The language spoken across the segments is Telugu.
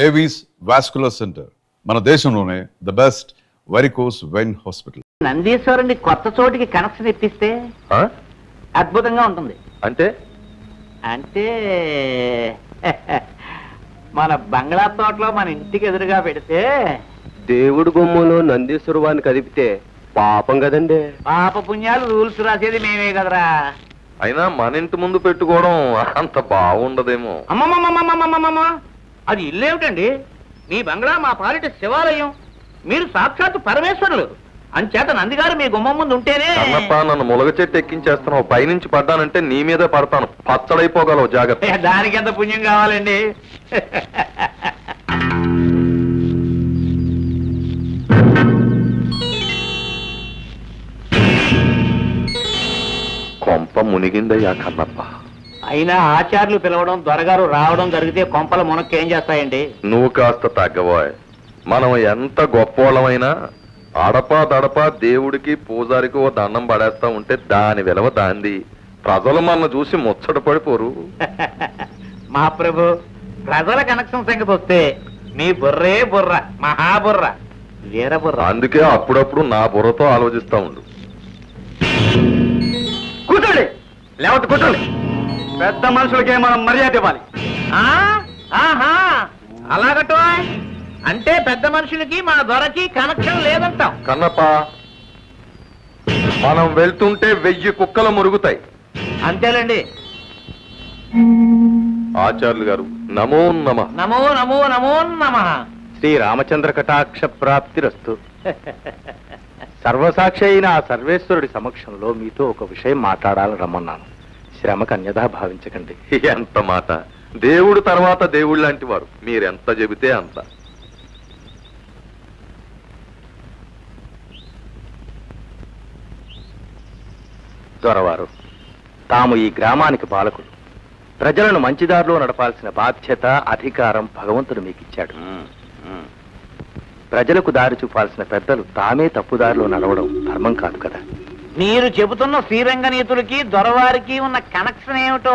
ఏవీస్ వాస్కులర్ సెంటర్, మన దేశంలోనే the best varicose vein hospital. నందీశ్వరుని కొత్త చోటికి కనెక్షన్ ఇప్పిస్తే అద్భుతంగా ఉంటుంది. అంటే అంటే మన బంగ్లా తోటలో మన ఇంటికి ఎదురుగా పెడితే దేవుడు గుమ్మంలో నందీశ్వర వారిని కదిపితే పాపం కదండి. పాప పుణ్యాలు రూల్స్ రాసేది మేమే కదరా. అయినా మన ఇంటి ముందు పెట్టుకోవడం అంత బాగుండదేమో. అమ్మమ్మమ్మమ్మమ్మమ్మమ్మ, అది ఇల్లేమిటండి? మీ బంగ్లా మా పాలిట శివాలయం, మీరు సాక్షాత్తు పరమేశ్వరులు. అంచేత నందిగారు మీ గుమ్మం ముందు ఉంటేనే. అన్నప్ప, నన్ను ములగ చెట్టు ఎక్కించేస్తున్నావు. పైనుంచి పడ్డానంటే నీ మీదే పడతాను. పచ్చడైపోగలవు, జాగ్రత్త. దానికి ఎంత పుణ్యం కావాలండి? కొంప మునిగిందయ్యా కన్నప్ప. అయినా ఆచార్యులు పిలవడం, దొరగారు రావడం జరిగితే కొంపల మునక్కేం చేస్తాయండి? నువ్వు కాస్త తగ్గబోయ్. మనం ఎంత గొప్పోళ్ళమైనా అడపా దడపా దేవుడికి పూజారికి ఓ దండం పడేస్తా ఉంటే దాని విలువ దాంది. ప్రజలు మన చూసి ముచ్చట పడిపోరు. మా ప్రభు, ప్రజల కనెక్షన్ సంగతి వస్తే మీ బుర్రే బుర్ర, మహాబుర్ర, వీర బుర్ర. అందుకే అప్పుడప్పుడు నా బుర్రతో ఆలోచిస్తా ఉండు. కూర్చోండి, లేవట్టు కూర్చోండి. పెద్ద మనుషులకే మనం మర్యాద ఇవ్వాలి. అలాగటో అంటే పెద్ద మనుషులకి మా దొరకి కనెక్షన్ లేదంటాం. కన్నప్ప, మనం వెళ్తుంటే 1000 కుక్కలు మురుగుతాయి. అంతేలేండి. ఆచార్యులు గారు, నమో నమః. నమో నమో నమో నమః. శ్రీ రామచంద్ర కటాక్ష ప్రాప్తిరస్తు. సర్వసాక్షి అయిన ఆ సర్వేశ్వరుడి సమక్షంలో మీతో ఒక విషయం మాట్లాడాలని రమ్మన్నాను. శ్రమకు అన్యథా భావించకండి. ఎంత మాట! దేవుడు తర్వాత దేవుడు లాంటి వారు. మీరెంత చెబితే అంత. దొరవారు, తాము ఈ గ్రామానికి పాలకులు. ప్రజలను మంచిదారిలో నడపాల్సిన బాధ్యత, అధికారం భగవంతుడు మీకు ఇచ్చాడు. ప్రజలకు దారి చూపాల్సిన పెద్దలు తామే తప్పుదారిలో నడవడం ధర్మం కాదు కదా. మీరు చెబుతున్న శ్రీరంగనీతులకి దొరవారికి ఉన్న కనెక్షన్ ఏమిటో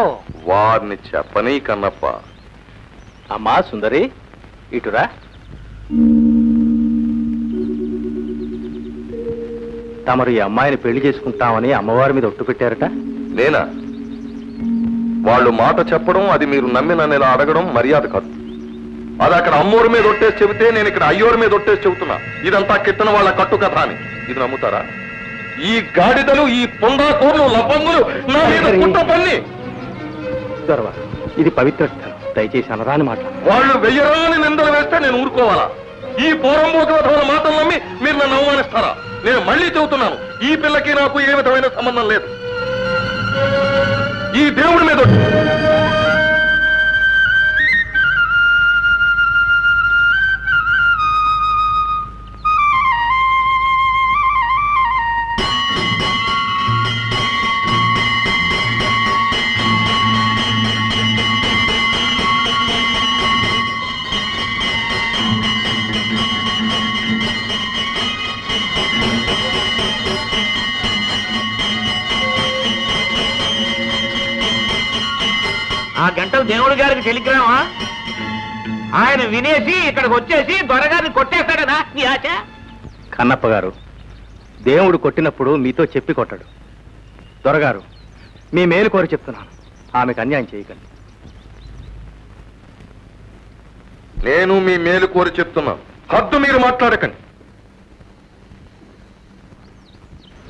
వారిని చెప్పని కన్నప్ప. అమ్మా సుందరి, ఇటురా. తమరు ఈ అమ్మాయిని పెళ్లి చేసుకుంటామని అమ్మవారి మీద ఒట్టు పెట్టారట. నేనా? వాళ్ళు మాట చెప్పడం, అది మీరు నమ్మి నన్ను ఇలా అడగడం మర్యాద కాదు. అది అక్కడ అమ్మోరి మీద ఒట్టేసి చెబితే నేను ఇక్కడ అయ్యోరి మీద ఒట్టేసి చెబుతున్నా. ఇదంతా కిట్టన వాళ్ళ కట్టు కథ అని. ఇది నమ్ముతారా? ఈ గాడిదలు, ఈ పొందాకోర్లు, లబంగులు నా మీద పుట్టపల్లి. దొరవారు, ఇది పవిత్ర స్థలం, దయచేసి అనరాని మాట. వాళ్ళు వెయ్యరాని నిందలు వేస్తే నేను ఊరుకోవాలా? ఈ పోరంబోకల మాటలు నమ్మి మీరు నన్ను అవమానిస్తారా? నేను మళ్ళీ చెబుతున్నాను, ఈ పిల్లకి నాకు ఏ విధమైన సంబంధం లేదు. ఈ దేవుడి మీద ఆ గంటలు దేవుడి గారికి టెలిగ్రామా? ఆయన వినేసి ఇక్కడికి వచ్చేసి దొరగారిని కొట్టేస్తాడనా నీ ఆశ? కన్నప్ప గారు, దేవుడు కొట్టినప్పుడు మీతో చెప్పి కొట్టాడు. దొరగారు, మీ మేలు కోరి చెప్తున్నాను, ఆమెకు అన్యాయం చేయకండి. నేను మీ మేలు కోరి చెప్తున్నాను, హద్దు మీరు మాట్లాడకండి.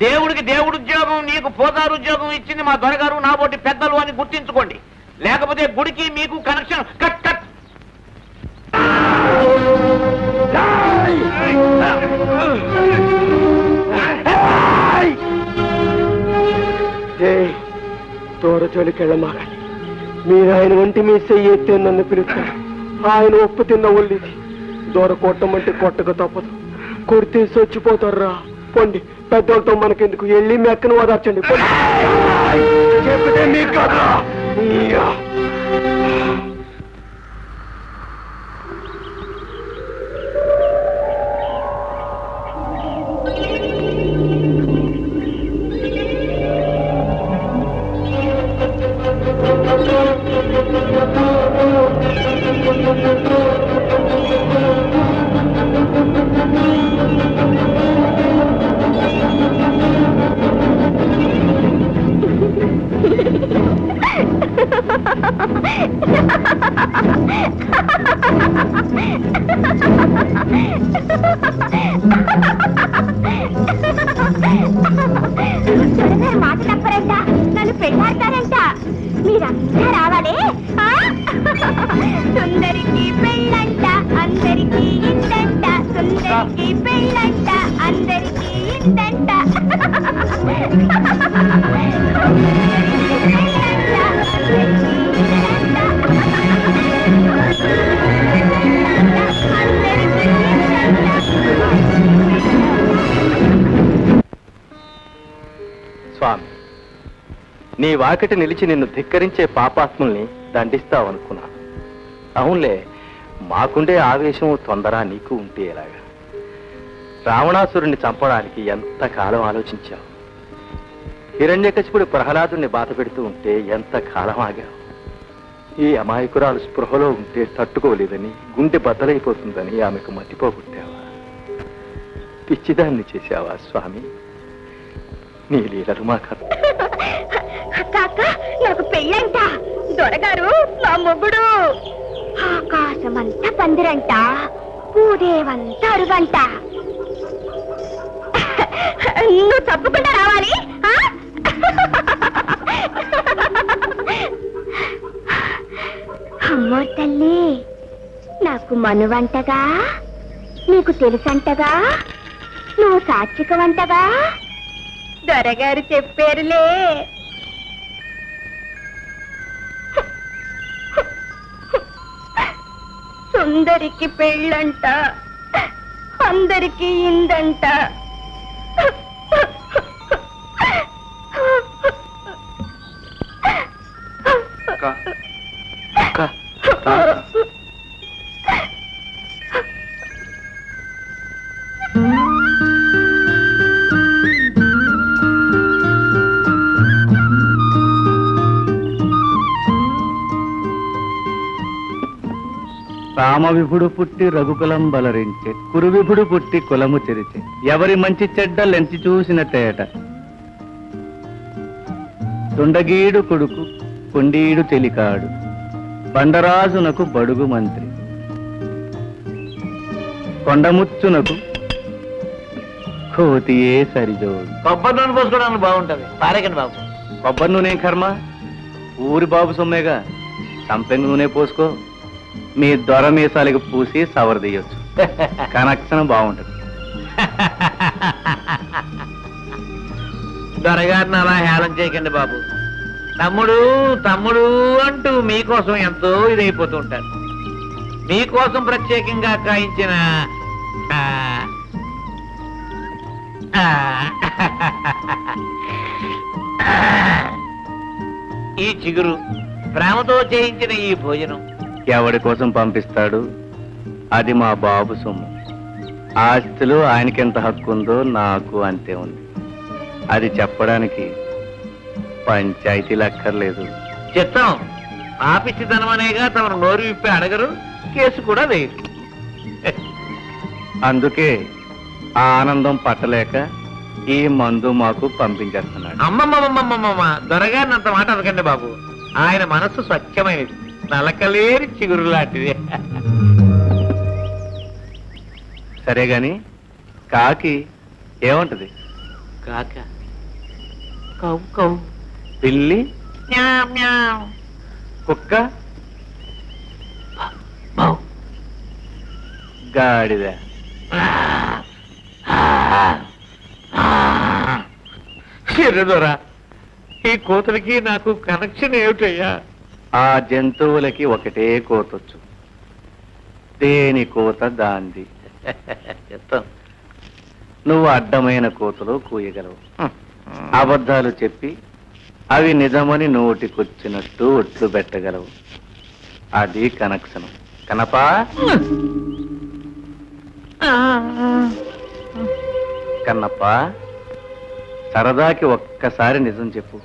దేవుడికి దేవుడు ఉద్యోగం, నీకు పోతారు ఉద్యోగం ఇచ్చింది మా దొరగారు, నాబోటి పెద్దలు అని గుర్తించుకోండి. లేకపోతే గుడికి మీకు కనెక్షన్ కట్ కట్. తోరచోలికెళ్ళమాగండి. మీరు ఆయన ఒంటి మీ చెయ్యి ఎత్తే నన్ను పిలుస్తారు. ఆయన ఉప్పు తిన్న ఒళ్ళిది. దూర కొట్టమంటే కొట్టక తప్పదు. కొడితే చచ్చిపోతారా. పొండి, పెద్దోళ్ళతో మనకెందుకు, వెళ్ళి మెక్కను ఓదార్చండి. చెప్తే మీకు కదా. దొరగారు మాట తప్పరంట, నన్ను పెళ్ళాడతారంట. మీరంతా రావాలి. సుందరికి పెళ్ళంట, అందరికి ఇందంట. సుందరికి పెళ్ళంట, అందరికి ఇందంట. స్వామి, నీ వాకిట నిలిచి నిన్ను ధిక్కరించే పాపాత్ముల్ని దండిస్తావనుకున్నాను. అవునులే, మాకుండే ఆవేశం తొందర నీకు ఉంటే ఎలాగా? రావణాసురుణ్ణి చంపడానికి ఎంత కాలం ఆలోచించావు? హిరణ్యకశిపుడు ప్రహ్లాదుని బాధ పెడుతూ ఉంటే ఎంత కాలం ఆగావు? ఈ అమాయకురాలు స్పృహలో ఉంటే తట్టుకోలేదని, గుండె బద్దలైపోతుందని ఆమెకు మతిపోగొట్టావా? పిచ్చిదాన్ని చేశావా స్వామి? నీ లీలలు మాకు కాక నాకు పెళ్ళంట. దొరగారు నా మొగుడు. ఆకాశమంతా పందిరంట, పూదేవంతా అరుగంట. నువ్వు తప్పకుండా రావాలి. అమ్మో తల్లి, నాకు మనువంటగా, నీకు తెలుసంటగా, నువ్వు సాక్షికవంటగా. దొరగారు చెప్పారులే. సుందరికి పెళ్ళంట, అందరికి ఇందంట. రామవిభుడు పుట్టి రఘుకులం బలరించే, కురువిభుడు పుట్టి కులము చెరిచే, ఎవరి మంచి చెడ్డలెంచి చూసినట్టేట. తుండగీడు కొడుకు కొండీడు చెలికాడు, బండరాజునకు బడుగు మంత్రి. కొండముచ్చునకు కోతియే సరిజోడు. కొబ్బరి నూనె పోసుకోవడానికి బాగుంటది. పారేకండి బాబు. కొబ్బరి నూనె కర్మ, ఊరి బాబు సొమ్మేగా. సంపెంగ నూనె పోసుకో, మీ దొర మీసాలకు పూసి సవరదీయొచ్చు. కనెక్షన్ బాగుంటది. దొరగారిని అలా హేళన చేయకండి బాబు. తమ్ముడు తమ్ముడు అంటూ మీకోసం ఎంతో ఇదైపోతూ ఉంటారు. మీకోసం ప్రత్యేకంగా కాయించిన ఈ చిగురు, ప్రేమతో చేయించిన ఈ భోజనం ఎవడి కోసం పంపిస్తాడు? అది మా బాబు సొమ్ము. ఆస్తిలో ఆయనకెంత హక్కు ఉందో నాకు అంతే ఉంది. అది చెప్పడానికి పంచాయతీలు అక్కర్లేదు. చిత్తం. ఆపిచ్చితనం అనేగా తమను నోరు విప్పి అడగరు, కేసు కూడా వేయరు. అందుకే ఆ ఆనందం పట్టలేక ఈ మందు మాకు పంపించేస్తున్నాడు. అమ్మమ్మమ్మమ్మమ్మ, దొరగారిని అంత మాట అనకండి బాబు. ఆయన మనస్సు స్వచ్ఛమైనది, నలకలేని చిగురు లాంటిది. సరే గాని కాకి ఏమంటది? కాక కౌ కౌ, పిల్లి, మ్యావ్ మ్యావ్, కుక్క, బౌ, గాడిద. దొర, ఈ కోతలకి నాకు కనెక్షన్ ఏమిటయ్యా? ఆ జంతువులకి ఒకటే కోతొచ్చు. దేని కోత దాంది. చెప్తాం. నువ్వు అడ్డమైన కోతలు కూయగలవు. అబద్ధాలు చెప్పి అవి నిజమని నోటికొచ్చినట్టు ఒట్లు పెట్టగలవు. అది కనెక్షన్. కనపా? కన్నప్ప, సరదాకి ఒక్కసారి నిజం చెప్పు.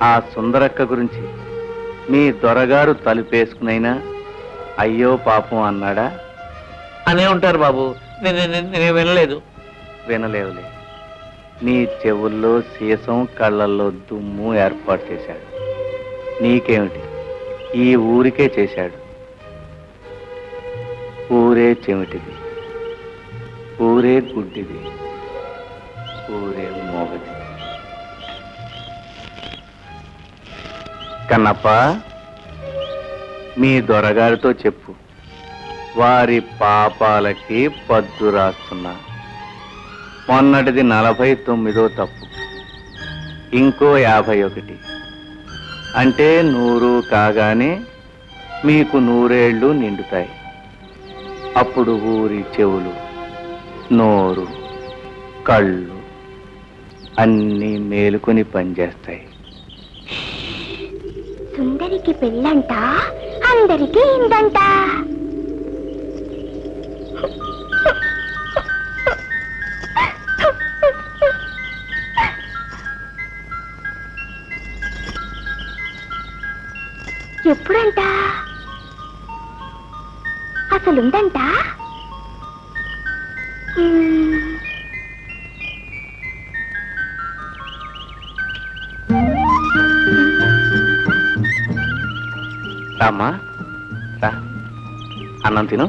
ఆ సుందరక్క గురించి మీ దొరగారు తలుపేసుకునైనా అయ్యో పాపం అన్నాడా? అనే ఉంటారు బాబు. నేను వినలేదు. వినలేవులే. నీ చెవుల్లో సీసం, కళ్ళల్లో దుమ్ము ఏర్పాటు చేశాడు. నీకేమిటి, ఈ ఊరికే చేశాడు. ఊరే చెమిటిది. ఊరే గుడ్డిది, ఊరే మోగది. కన్నప్ప, మీ దొరగారితో చెప్పు, వారి పాపాలకి పద్దు రాస్తున్నా. మొన్నటిది 49వ తప్పు, ఇంకో 51, అంటే 100 కాగానే మీకు 100 ఏళ్ళు నిండుతాయి. అప్పుడు ఊరి చెవులు, నోరు, కళ్ళు అన్నీ మేలుకొని పనిచేస్తాయి. సుందరికి పెళ్ళంట, అందరికి ఇందంట. ఎప్పుడంట? అసలుందంట? రామ్మా, రా, అన్నం తిను.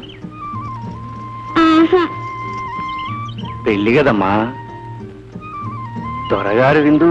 పెళ్ళి కదమ్మా, దొరగారి విందు